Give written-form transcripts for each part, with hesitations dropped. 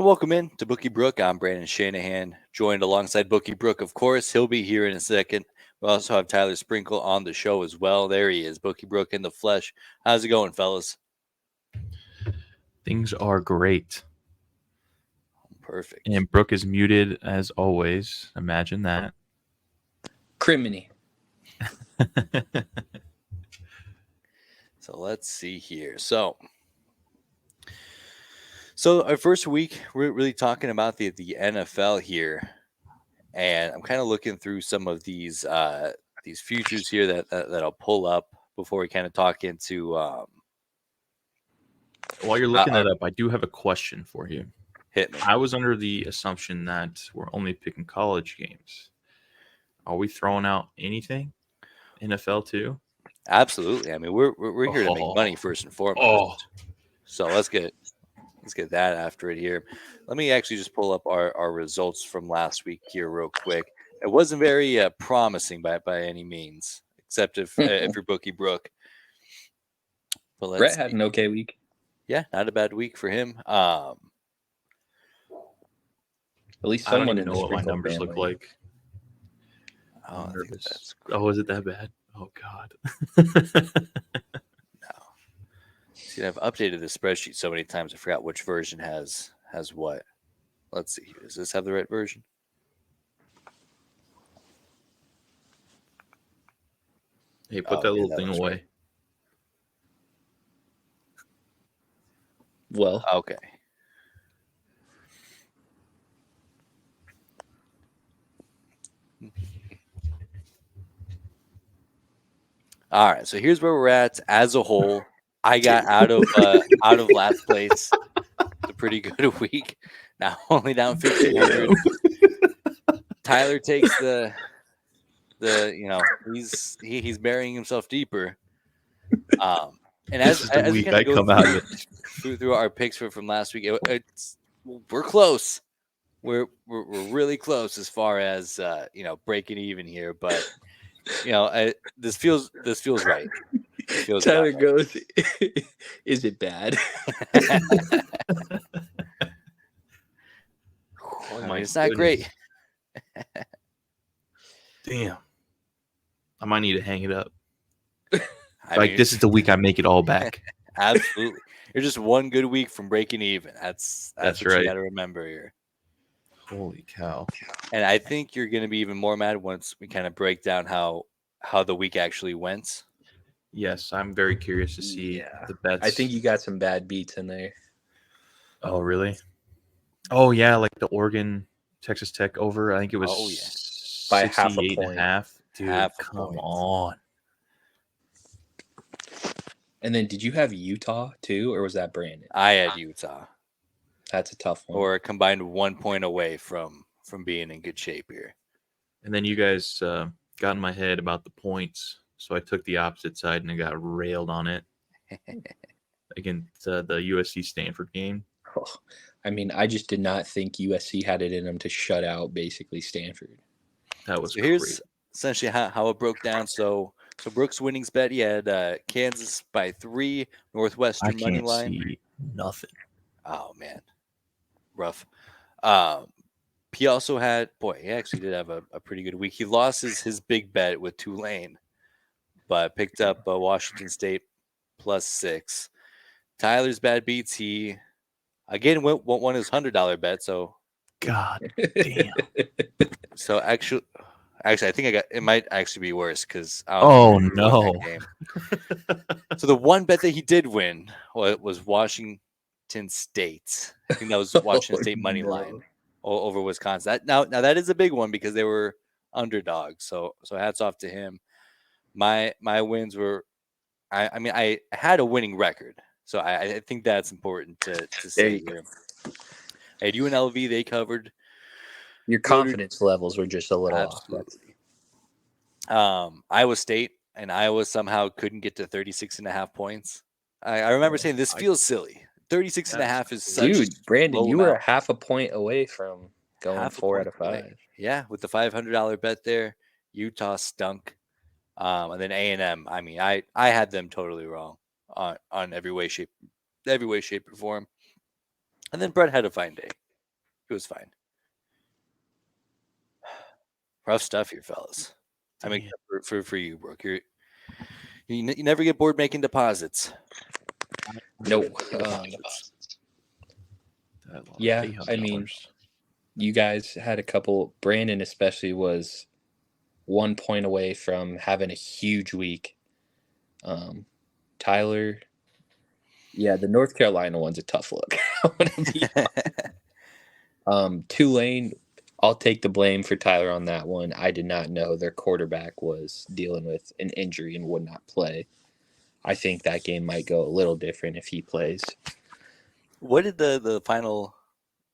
welcome in to Bookie Brooke. I'm Brandon Shanahan, joined alongside Bookie Brooke, of course. He'll be here in a second. We also have Tyler Sprinkle on the show as well. There he is, Bookie Brooke in the flesh. How's it going, fellas? Things are great. Perfect. And Brooke is muted as always. Imagine that. Criminy. So let's see here. So our first week, we're really talking about the NFL here, and I'm kind of looking through some of these futures here that I'll pull up before we kind of talk into. While you're looking that up, I do have a question for you. Hit me. I was under the assumption that we're only picking college games. Are we throwing out anything? NFL too? Absolutely. I mean, we're here to make money first and foremost. So let's get that after it here. Let me actually just pull up our results from last week here real quick. It wasn't very promising by any means, except if you're Bookie Brooke. But Brett had an okay week. Yeah, not a bad week for him. At least someone I don't in even the know what my Sprinkle numbers family. look like. Oh, is it that bad? Oh God. No. See, I've updated the spreadsheet so many times I forgot which version has what. Let's see. Does this have the right version? Hey, put that little thing away. Right. Well, okay. All right, so here's where we're at as a whole. I got out of last place. It's a pretty good week. Now only down 1,500. Tyler takes the he's burying himself deeper. And as we kind of go through our picks from last week, we're close. We're really close as far as breaking even here, but this feels right. Tyler goes, is it bad? It's not great. Damn. I might need to hang it up. This is the week I make it all back. Absolutely. You're just one good week from breaking even. That's what right. You got to remember here. Holy cow. And I think you're going to be even more mad once we kind of break down how the week actually went. Yes, I'm very curious to see the bets. I think you got some bad beats in there. Oh, really? Oh, yeah, like the Oregon Texas Tech over. I think it was by half a point. Dude, come on. And then did you have Utah too, or was that Brandon? I had Utah. That's a tough one. Or a combined 1 point away from being in good shape here. And then you guys got in my head about the points, so I took the opposite side and I got railed on it against the USC Stanford game. Oh, I mean, I just did not think USC had it in them to shut out basically Stanford. That was here's essentially how it broke down. So Brooks' winnings bet, he had Kansas by 3, Northwestern money line. See nothing. Oh man, rough. He also had he actually did have a pretty good week. He lost his big bet with Tulane, but picked up Washington State +6. Tyler's bad beats. He again won his $100 bet. So God damn. So actually, I think it might actually be worse because oh no. So the one bet that he did win was Washington State. I think that was Washington State money line over Wisconsin. Now that is a big one because they were underdogs. So hats off to him. My wins were, I had a winning record, so I think that's important to say here. I had UNLV, they covered. Your confidence levels were just a little absolutely off. Iowa State and Iowa somehow couldn't get to 36.5 points. I remember saying this feels silly. 36.5 is such. Dude, Brandon, you were half a point away from going 4 out of 5. Away. Yeah, with the $500 bet there, Utah stunk. And then A&M. I mean, I had them totally wrong on every way, shape, or form. And then Brett had a fine day. It was fine. Rough stuff here, fellas. I mean, for you, Brooke. You never get bored making deposits. No. Yeah, I mean, you guys had a couple. Brandon especially was 1 point away from having a huge week. Tyler, yeah, the North Carolina one's a tough look. I'm gonna be honest. Tulane, I'll take the blame for Tyler on that one. I did not know their quarterback was dealing with an injury and would not play. I think that game might go a little different if he plays. What did the final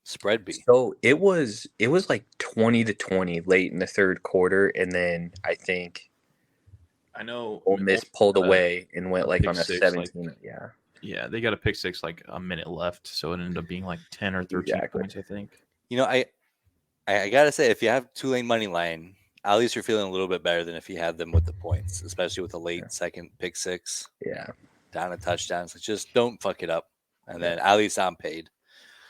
spread be? So it was like 20-20 late in the third quarter, and then I think Ole Miss pulled away and went like on a 17. Yeah, they got a pick six like a minute left, so it ended up being like 10 or 13 points, I think. You know, I gotta say, if you have Tulane money line, at least you're feeling a little bit better than if you had them with the points, especially with a late second pick six. Yeah, down a touchdown. So just don't fuck it up, and then at least I'm paid.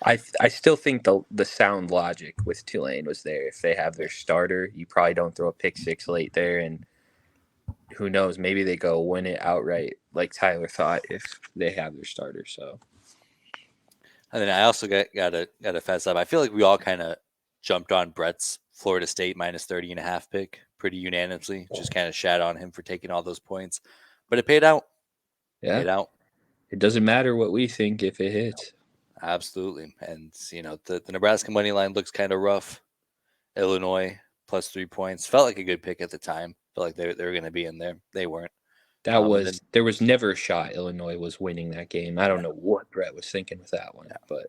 I still think the sound logic with Tulane was there. If they have their starter, you probably don't throw a pick six late there, and who knows, maybe they go win it outright like Tyler thought if they have their starter. So, and then I also got to fess up. I feel like we all kind of jumped on Brett's Florida State minus 30.5 pick pretty unanimously. Just kind of shat on him for taking all those points, but it paid out. Yeah, paid out. It doesn't matter what we think if it hits. Absolutely, and the Nebraska money line looks kind of rough. Illinois plus 3 points felt like a good pick at the time. Felt like they were going to be in there. They weren't. There was never a shot Illinois was winning that game. I don't know what Brett was thinking with that one, but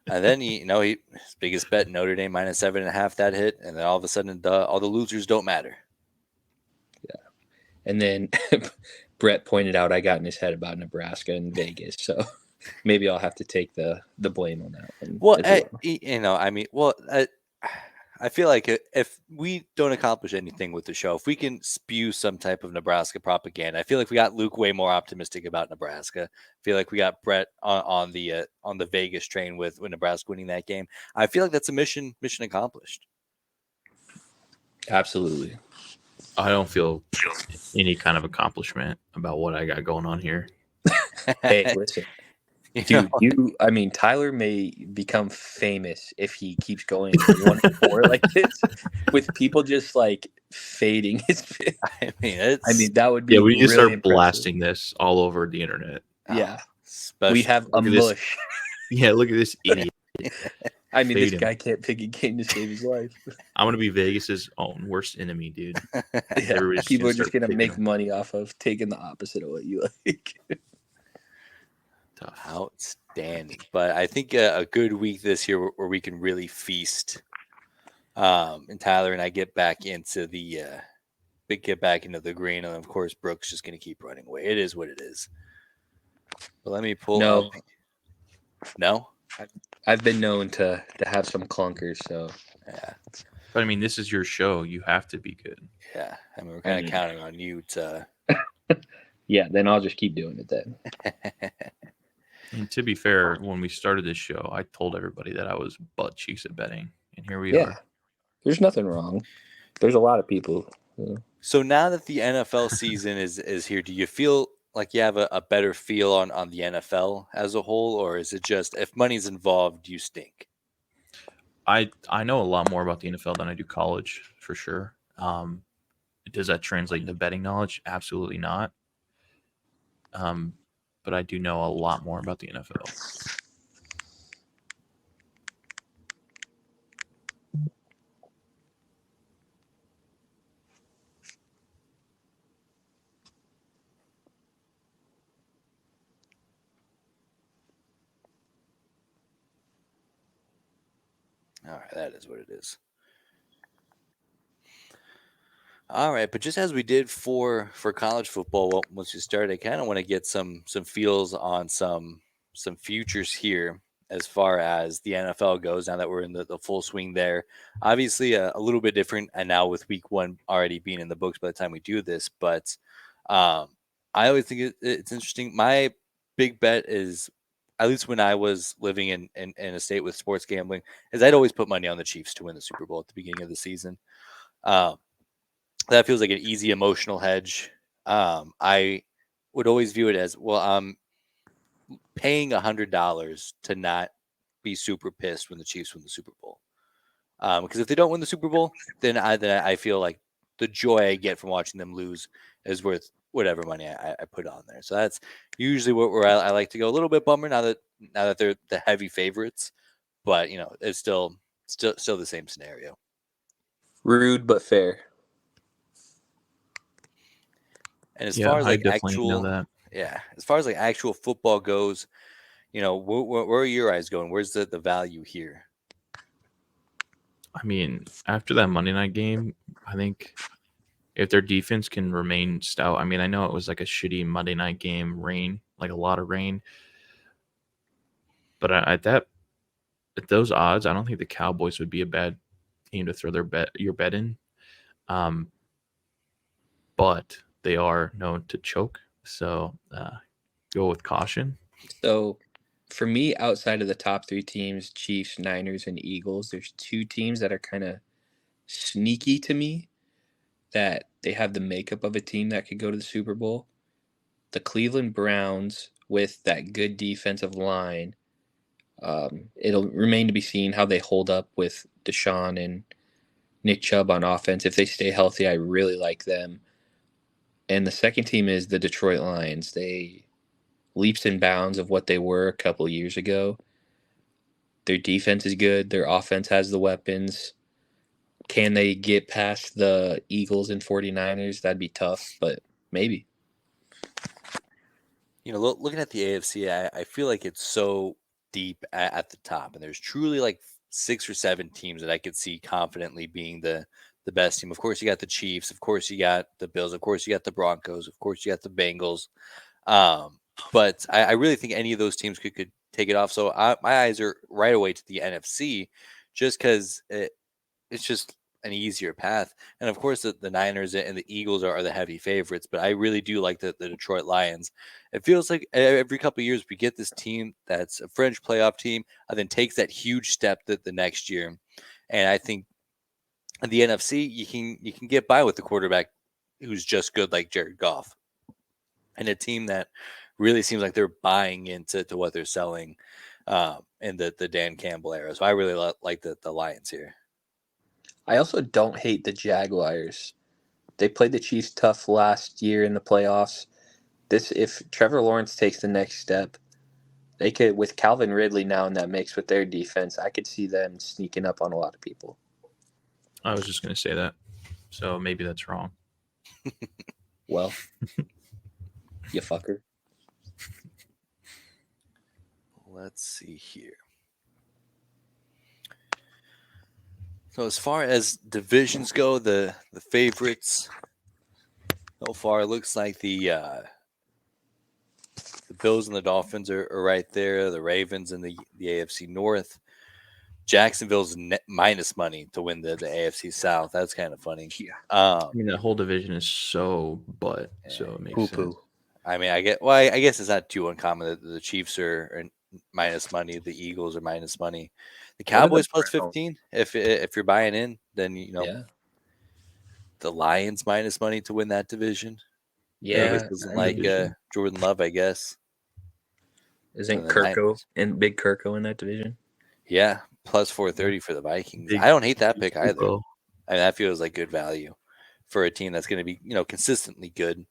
and then his biggest bet, Notre Dame minus 7.5, that hit, and then all of a sudden all the losers don't matter. Yeah, and then Brett pointed out I got in his head about Nebraska and Vegas, so maybe I'll have to take the blame on that one. Well, I feel like if we don't accomplish anything with the show, if we can spew some type of Nebraska propaganda, I feel like we got Luke way more optimistic about Nebraska. I feel like we got Brett on the Vegas train with Nebraska winning that game. I feel like that's a mission accomplished. Absolutely. I don't feel any kind of accomplishment about what I got going on here. Hey, listen. Dude, Tyler may become famous if he keeps going 1-4 like this, with people just like fading his. I mean, that would be. Yeah, we need to start impressive. blasting this all over the internet. Yeah, we have a mush. Yeah, look at this idiot. I mean, this guy can't pick a game to save his life. I'm gonna be Vegas's own worst enemy, dude. Yeah, people are just gonna make money off of taking the opposite of what you like. Tough. Outstanding. But I think a good week this year where we can really feast. And Tyler and I get back into the green, and of course Brooke's just gonna keep running away. It is what it is. But let me pull up. No? I've been known to have some clunkers, so yeah. But I mean, this is your show. You have to be good. Yeah. I mean, we're kind of counting on you to. Yeah, then I'll just keep doing it then. And to be fair, when we started this show, I told everybody that I was butt cheeks at betting, and here we are. There's nothing wrong. There's a lot of people. So now that the NFL season is here, do you feel like you have a better feel on the NFL as a whole, or is it just if money's involved, you stink? I know a lot more about the NFL than I do college, for sure. Does that translate into betting knowledge? Absolutely not. But I do know a lot more about the NFL. All right, that is what it is. All right, but just as we did for college football, once we started, I kind of want to get some feels on some futures here as far as the NFL goes. Now that we're in the full swing there, obviously a little bit different, and now with week 1 already being in the books by the time we do this, but I always think it's interesting. My big bet is at least when I was living in a state with sports gambling, is I'd always put money on the Chiefs to win the Super Bowl at the beginning of the season. That feels like an easy emotional hedge. I would always view it as, well, I'm paying $100 to not be super pissed when the Chiefs win the Super Bowl. Because if they don't win the Super Bowl, then I feel like the joy I get from watching them lose is worth whatever money I put on there. So that's usually where I like to go. A little bit bummer now that they're the heavy favorites, but it's still the same scenario. Rude but fair. And as far as I like definitely know actual, that. as far as like actual football goes, where are your eyes going? Where's the value here? I mean, after that Monday night game, I think if their defense can remain stout, I mean, I know it was like a shitty Monday night game, rain, like a lot of rain, but at those odds, I don't think the Cowboys would be a bad team to throw your bet in. But they are known to choke, so go with caution. So, for me, outside of the top 3 teams, Chiefs, Niners, and Eagles, there's 2 teams that are kind of sneaky to me, that they have the makeup of a team that could go to the Super Bowl. The Cleveland Browns, with that good defensive line, it'll remain to be seen how they hold up with Deshaun and Nick Chubb on offense. If they stay healthy, I really like them. And the second team is the Detroit Lions. They leaps and bounds of what they were a couple of years ago. Their defense is good. Their offense has the weapons. Can they get past the Eagles and 49ers? That'd be tough, but maybe. Looking at the AFC, I feel like it's so deep at the top, and there's truly like 6 or 7 teams that I could see confidently being the best team. Of course, you got the Chiefs. Of course, you got the Bills. Of course, you got the Broncos. Of course, you got the Bengals. But I really think any of those teams could take it off. So my eyes are right away to the NFC, just because it's just an easier path. And of course, the Niners and the Eagles are the heavy favorites. But I really do like the Detroit Lions. It feels like every couple of years we get this team that's a fringe playoff team, and then takes that huge step the next year. And I think in the NFC, you can get by with the quarterback who's just good, like Jared Goff, and a team that really seems like they're buying into what they're selling in the Dan Campbell era. So I really like the Lions here. I also don't hate the Jaguars. They played the Chiefs tough last year in the playoffs. If Trevor Lawrence takes the next step, they could, with Calvin Ridley now in that mix with their defense, I could see them sneaking up on a lot of people. I was just going to say that. So maybe that's wrong. Well, you fucker. Let's see here. So as far as divisions go, the favorites so far, it looks like the Bills and the Dolphins are right there. The Ravens and the AFC North. Jacksonville's minus money to win the AFC South. That's kind of funny. Yeah. I mean, that whole division is so so it makes sense. I mean, I guess it's not too uncommon that the Chiefs are minus money. The Eagles are minus money. The Cowboys plus 15. If you're buying in, then the Lions minus money to win that division. Yeah, doesn't like Jordan Love, I guess. Isn't Kirko and Big Kirko in that division? Yeah, plus 430 for the Vikings. I don't hate that pick either. I mean, that feels like good value for a team that's going to be, consistently good.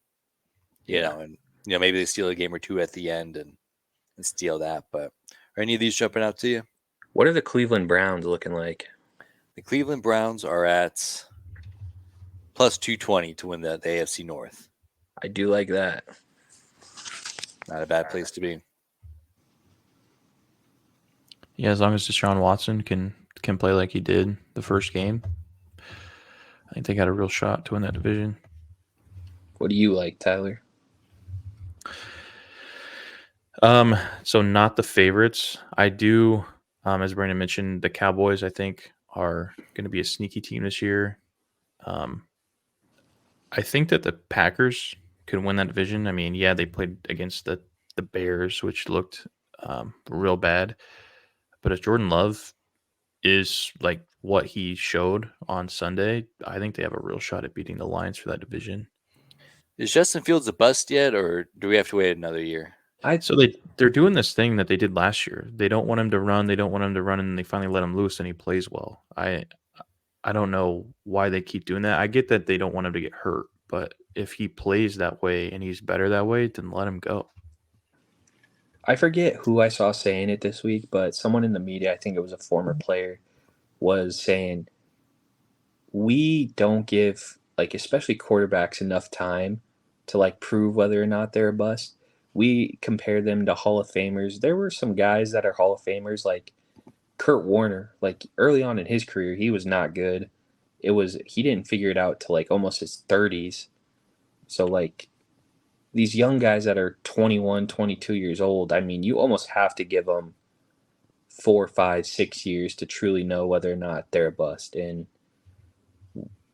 And maybe they steal a game or two at the end and steal that. But are any of these jumping out to you? What are the Cleveland Browns looking like? The Cleveland Browns are at plus 220 to win the AFC North. I do like that. Not a bad place to be. Yeah, as long as Deshaun Watson can play like he did the first game, I think they got a real shot to win that division. What do you like, Tyler? So not the favorites. I do, as Brandon mentioned, the Cowboys, I think, are going to be a sneaky team this year. I think that the Packers could win that division. I mean, yeah, they played against the Bears, which looked real bad. But if Jordan Love is like what he showed on Sunday, I think they have a real shot at beating the Lions for that division. Is Justin Fields a bust yet, or do we have to wait another year? So they're doing this thing that they did last year. They don't want him to run. They don't want him to run, and they finally let him loose, and he plays well. I don't know why they keep doing that. I get that they don't want him to get hurt, but if he plays that way and he's better that way, then let him go. I forget who I saw saying it this week, but someone in the media, I think it was a former player, was saying we don't give, like, especially quarterbacks enough time to, like, prove whether or not they're a bust. We compare them to Hall of Famers. There were some guys that are Hall of Famers, like Kurt Warner. Like, early on in his career, he was not good. He didn't figure it out till, like, almost his 30s. So, like, these young guys that are 21, 22 years old, I mean, you almost have to give them 4, 5, 6 years to truly know whether or not they're a bust. And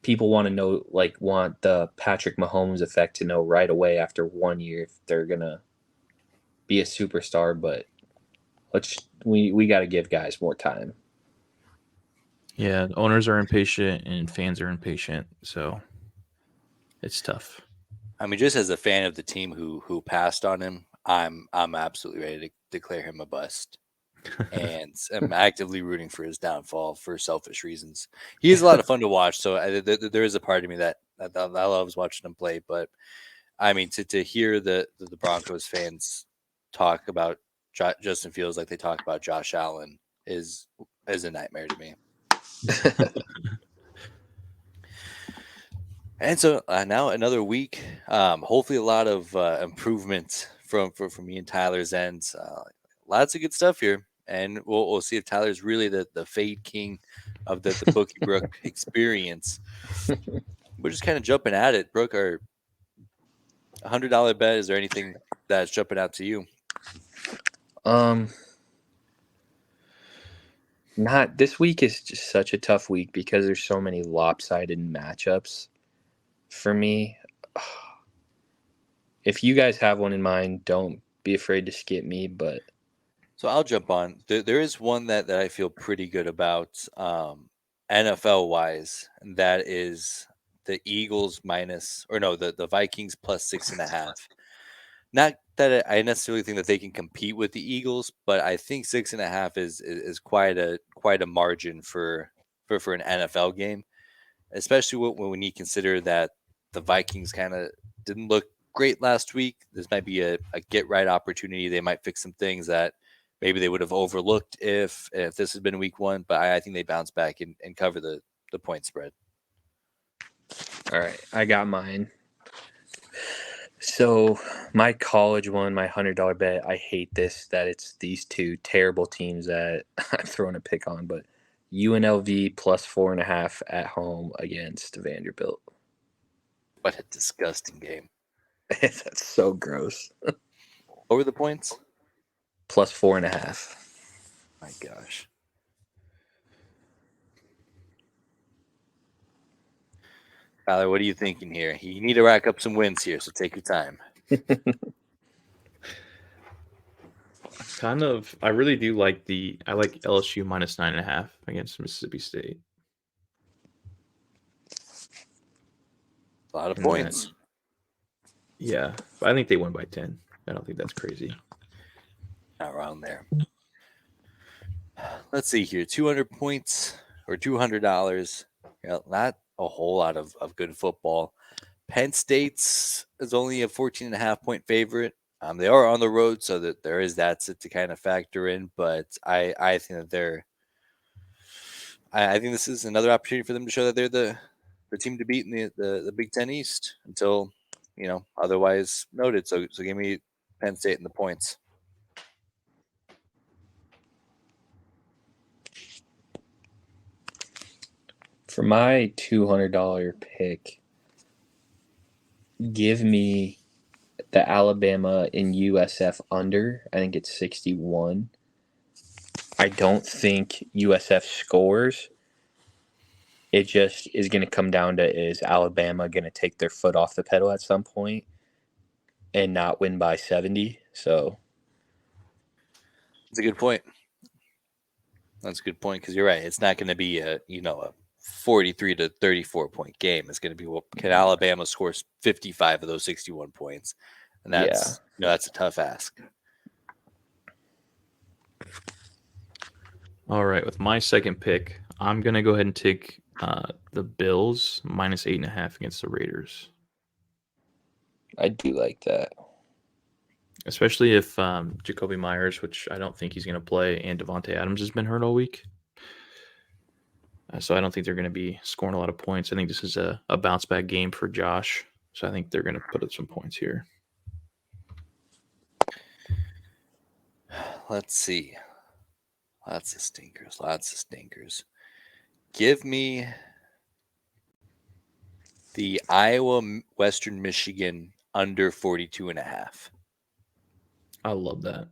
people want to know, like, want the Patrick Mahomes effect to know right away after 1 year if they're gonna be a superstar. But we got to give guys more time. Yeah, owners are impatient and fans are impatient, so it's tough. I mean, just as a fan of the team who passed on him, I'm absolutely ready to declare him a bust, and I'm actively rooting for his downfall for selfish reasons. He is a lot of fun to watch, so there is a part of me that loves watching him play. But I mean, to hear the Broncos fans talk about Justin Fields like they talk about Josh Allen is a nightmare to me. And so now another week. Hopefully, a lot of improvement from me and Tyler's end. Lots of good stuff here, and we'll see if Tyler's really the fade king of the Bookie Brooke experience. We're just kind of jumping at it, Brooke. Our $100 bet. Is there anything that's jumping out to you? Not this week is just such a tough week because there's so many lopsided matchups for me. If you guys have one in mind, don't be afraid to skip me, but So I'll jump on. There is one that I feel pretty good about, NFL wise, and that is the Eagles the Vikings plus 6.5. Not that I necessarily think that they can compete with the Eagles, but I think 6.5 is quite a margin for an NFL game, especially when you consider that the Vikings kind of didn't look great last week. This might be a get right opportunity. They might fix some things that maybe they would have overlooked if this had been week one, but I think they bounce back and cover the point spread. all right, I got mine. So my college one, my $100 bet, I hate this, that it's these two terrible teams that I'm throwing a pick on, but UNLV plus 4.5 at home against Vanderbilt. What a disgusting game. That's so gross. What were the points? Plus 4.5. My gosh. Tyler, what are you thinking here? You need to rack up some wins here, so take your time. I really do like I like LSU minus 9.5 against Mississippi State. A lot of points. Yeah, but I think they win by 10. I don't think that's crazy. Not around there. Let's see here. 200 points or $200. Not a whole lot of good football. Penn State's is only a 14.5 point favorite. They are on the road, so that there is that to kind of factor in. But I think that I think this is another opportunity for them to show that they're the team to beat in the Big Ten East until otherwise noted. So give me Penn State and the points. For my $200 pick, give me the Alabama in USF under. I think it's 61. I don't think USF scores. It just is going to come down to, is Alabama going to take their foot off the pedal at some point and not win by 70? So That's a good point. That's a good point because you're right. It's not going to be a 43 to 34 point game. It's going to be, well, can Alabama score 55 of those 61 points? And that's that's a tough ask. All right, with my second pick, I'm gonna go ahead and take the Bills -8.5 against the Raiders. I do like that. Especially if Jacoby Myers, which I don't think he's going to play, and Devontae Adams has been hurt all week. So I don't think they're going to be scoring a lot of points. I think this is a bounce back game for Josh. So I think they're going to put up some points here. Let's see. Lots of stinkers. Give me the Iowa Western Michigan under 42.5. I love that.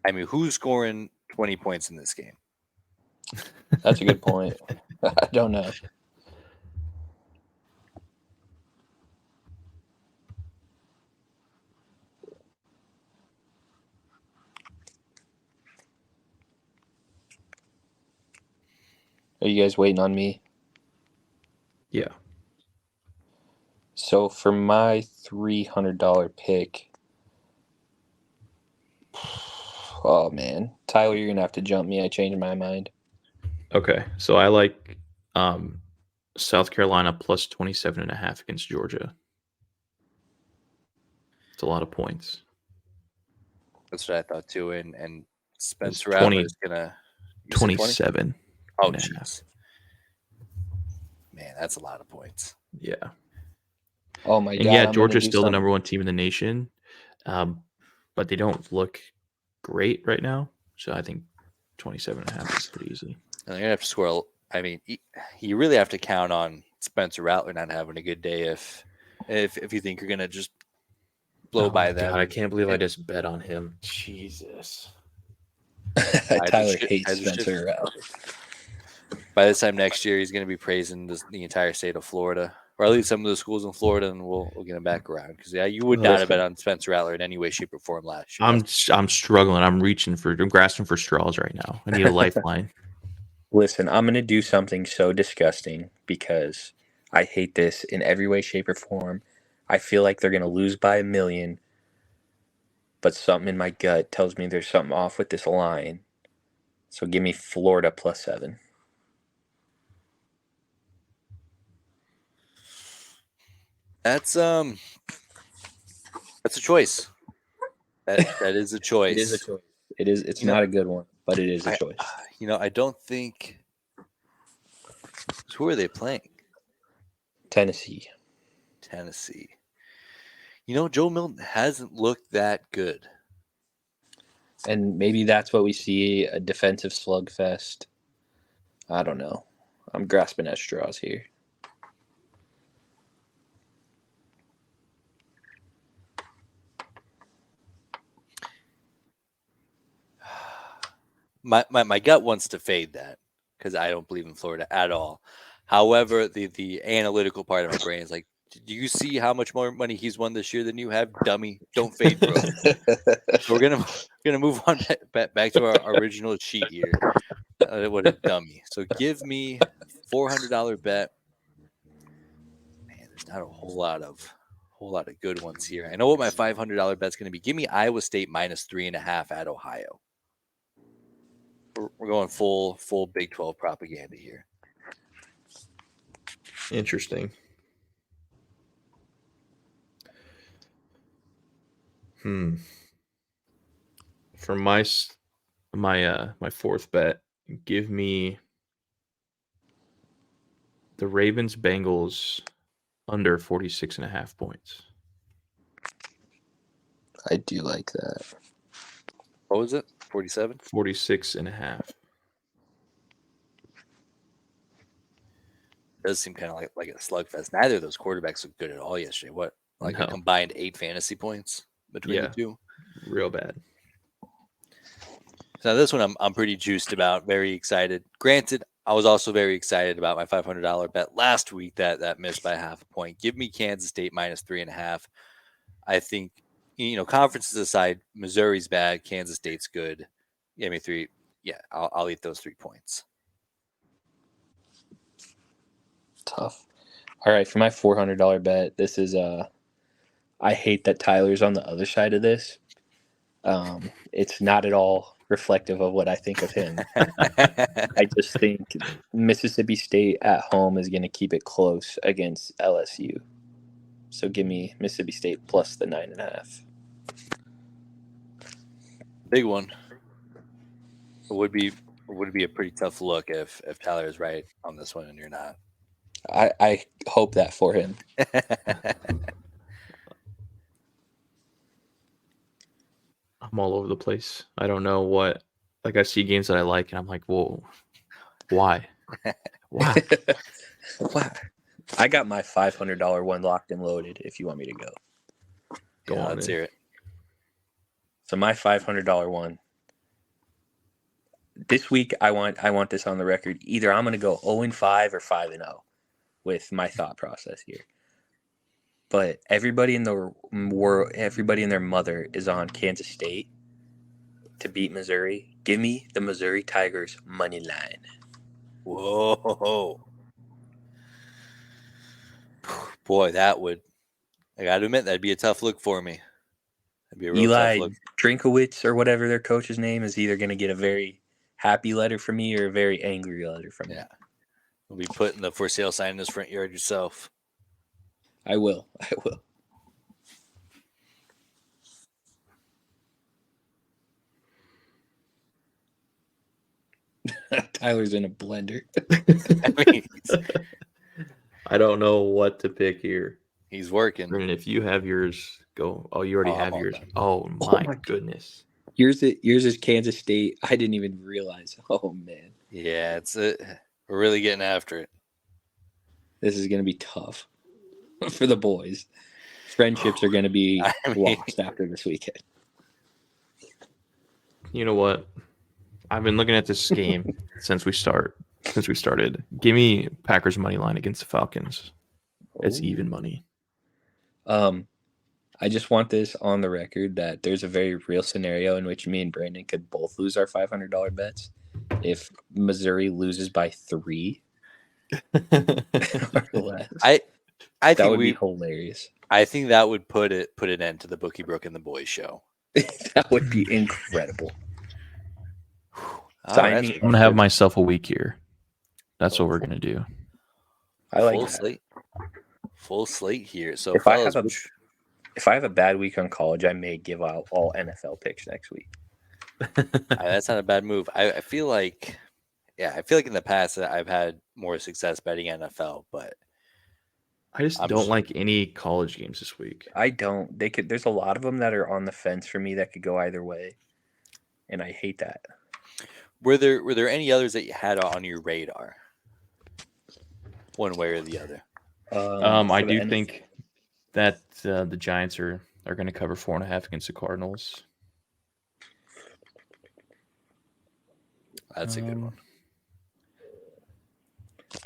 I mean, who's scoring 20 points in this game? That's a good point. I don't know. Are you guys waiting on me? Yeah. So for my $300 pick, oh man, Tyler, you're gonna have to jump me. I changed my mind. Okay. So I like South Carolina plus 27.5 against Georgia. It's a lot of points. That's what I thought too. And Spencer 20 Rattler is gonna 27. Oh, jeez. Man, that's a lot of points. Yeah. Oh my And god. yeah, I'm Georgia's gonna do still the something. number one team in the nation, but they don't look great right now. So I think 27.5 is pretty easy. And they're gonna have to score. I mean, you really have to count on Spencer Rattler not having a good day if you think you're gonna just blow by them. God, I can't believe I just bet on him. Jesus. Tyler hates Spencer Rattler. By this time next year, he's going to be praising the entire state of Florida, or at least some of the schools in Florida, and we'll get him back around. Because you would not have bet on Spencer Rattler in any way, shape, or form last year. I'm struggling. I'm grasping for straws right now. I need a lifeline. Listen, I'm going to do something so disgusting because I hate this in every way, shape, or form. I feel like they're going to lose by 1 million, but something in my gut tells me there's something off with this line. So give me Florida +7. That's a choice. That is a choice. It is a choice. It is. It's not a good one, but it is a choice. I don't think. Who are they playing? Tennessee. Joe Milton hasn't looked that good. And maybe that's what we see, a defensive slugfest. I don't know. I'm grasping at straws here. My gut wants to fade that because I don't believe in Florida at all. However, the analytical part of my brain is like, do you see how much more money he's won this year than you have, dummy? Don't fade, bro. So we're gonna move on back to our original sheet here. What a dummy! So give me $400 bet. Man, there's not a whole lot of good ones here. I know what my $500 bet's going to be. Give me Iowa State -3.5 at Ohio. We're going full Big 12 propaganda here. Interesting. For my fourth bet, give me the Ravens Bengals under 46.5 points. I do like that. What was it? 47? 46.5. It does seem kind of like a slugfest. Neither of those quarterbacks looked good at all yesterday. What, a combined 8 fantasy points between the two? Real bad. So this one I'm pretty juiced about, very excited. Granted, I was also very excited about my $500 bet last week that missed by half a point. Give me Kansas State -3.5. I think, conferences aside, Missouri's bad, Kansas State's good. Give me 3. Yeah, I'll eat those 3 points. Tough. All right, for my $400 bet, this is I hate that Tyler's on the other side of this. It's not at all reflective of what I think of him. I just think Mississippi State at home is going to keep it close against LSU. So give me Mississippi State plus the 9.5. Big one. It would be a pretty tough look if Tyler is right on this one and you're not. I hope that for him. I'm all over the place. I don't know what. Like I see games that I like, and I'm like, whoa, why? Why? Wow. I got my $500 one locked and loaded. If you want me to go, Go on, let's man. hear it. so my $500 one. This week, I want this on the record. Either I'm going to go 0-5 or 5-0 with my thought process here. But everybody in the world, everybody and their mother is on Kansas State to beat Missouri. Give me the Missouri Tigers money line. Whoa. Boy, that would. I got to admit, that'd be a tough look for me. That'd be a real Eli tough look. Drinkowitz or whatever their coach's name is either going to get a very happy letter from me or a very angry letter from me. Yeah. We'll be putting the for sale sign in his front yard yourself. I will. Tyler's in a blender. I mean, I don't know what to pick here. he's working. Brennan, if you have yours, go. Oh, you already Oh, I'm have all yours. done. Oh my goodness. Yours is Kansas State. I didn't even realize. Oh man, Yeah, we're really getting after it. this is gonna be tough for the boys. Friendships are gonna be I mean- lost after this weekend. You know what? I've been looking at this game since we started. Give me Packers money line against the Falcons. It's even money. I just want this on the record that there's a very real scenario in which me and Brandon could both lose our $500 bets if Missouri loses by 3 or less. I That think would be hilarious. I think that would put an end to the Bookie, Brooke, and the Boys show. That would be incredible. All Sign right, me I'm gonna have myself a week here. That's what we're gonna do. I like full that. slate. Full slate here. So If I fellas, have If I have a bad week on college, I may give out all NFL picks next week. that's not a bad move. I feel like in the past I've had more success betting NFL, but I just don't like any college games this week. I don't. There's a lot of them that are on the fence for me that could go either way, and I hate that. were there any others that you had on your radar, one way or the other? I for the do NFL. think that the Giants are going to cover 4.5 against the Cardinals. That's a good one.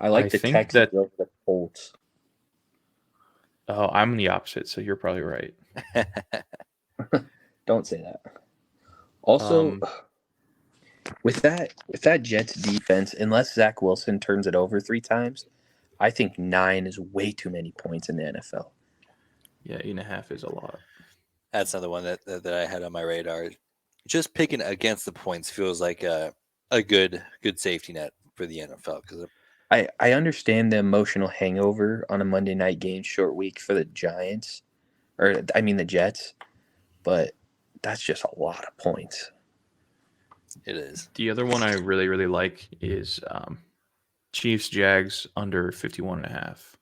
I like I the think Texans that- over the Colts. Oh, I'm the opposite, so you're probably right. Don't say that. Also, Um, with that Jets defense, unless Zach Wilson turns it over 3 times, I think 9 is way too many points in the NFL. Yeah, 8.5 is a lot. That's another one that I had on my radar. Just picking against the points feels like a good safety net for the NFL because I understand the emotional hangover on a Monday night game, short week for the Giants, the Jets, but that's just a lot of points. it is. The other one I really, really like is Chiefs Jags under 51.5.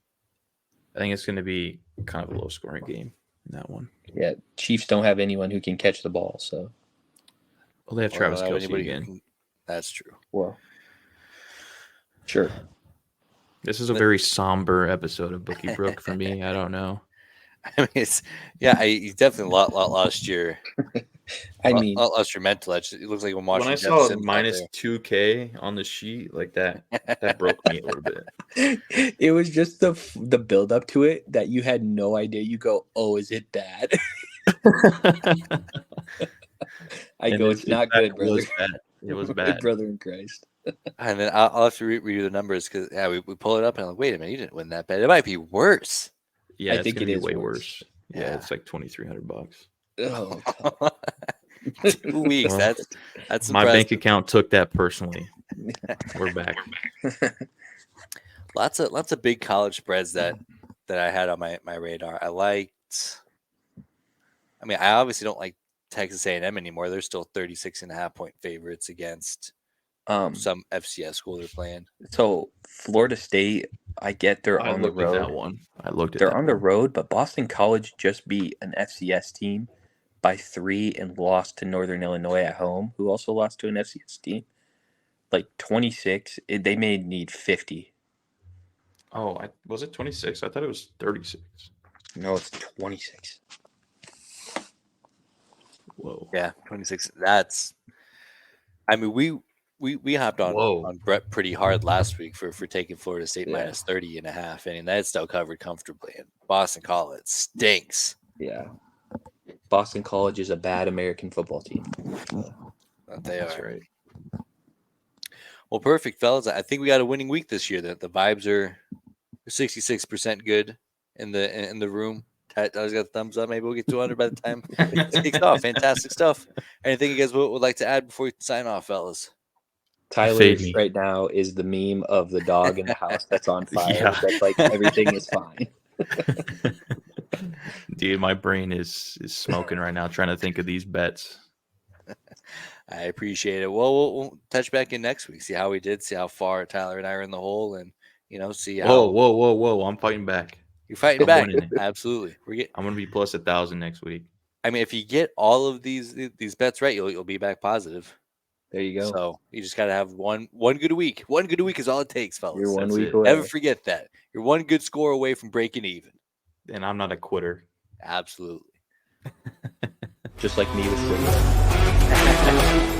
I think it's going to be kind of a low scoring game in that one. Yeah, Chiefs don't have anyone who can catch the ball, so Well, they have Or Travis don't have Kelce anybody who again. can- That's true. well, sure. This is a very somber episode of Bookie Brooke for me. I don't know. I mean, you definitely lost your. I mean, lost your mental edge. It looks like when When I Washington saw Jefferson out minus there. 2K on the sheet, like that broke me a little bit. it was just the build up to it that you had no idea. You go, oh, is it bad? I And go, it's not good, it brother. was bad. It was bad. Brother in Christ. And then I'll have to review the numbers because we pull it up and I'm like, wait a minute, you didn't win that bet. It might be worse. Yeah, I it's think gonna it be is way worse. worse. Yeah, it's like $2,300. Oh, 2 weeks. Well, That's my bank impressive. account took that personally. We're back. Lots of big college spreads that I had on my radar. I obviously don't like Texas A&M anymore. They're still 36.5-point favorites against some FCS school they're playing. So Florida State, I get they're I on the looked at that road. one. I looked at They're that on the one. road, but Boston College just beat an FCS team by 3 and lost to Northern Illinois at home, who also lost to an FCS team. Like 26, they may need 50. Oh, was it 26? I thought it was 36. No, it's 26. Whoa. Yeah, 26. We hopped on Brett pretty hard last week for taking Florida State minus 30.5, and that still covered comfortably. And Boston College stinks. Yeah. Boston College is a bad American football team. That's right. Well, perfect, fellas. I think we got a winning week this year. The vibes are 66% good in the room. I was got a thumbs up. Maybe we'll get 200 by the time it kicks off. Fantastic stuff. Anything you guys would like to add before we sign off, fellas? Tyler right now is the meme of the dog in the house that's on fire. Yeah. That's like everything is fine. Dude, my brain is smoking right now trying to think of these bets. I appreciate it. Well, we'll touch back in next week, see how we did, see how far Tyler and I are in the hole, and see how. Whoa! I'm fighting back. You're fighting back. Winning it. Absolutely. I'm gonna be plus 1,000 next week. I mean, if you get all of these bets right, you'll be back positive. There you go. So you just got to have one good week. One good week is all it takes, fellas. You're 1 week it. away. Never forget that. You're one good score away from breaking even. And I'm not a quitter. Absolutely. Just like me with Twitter.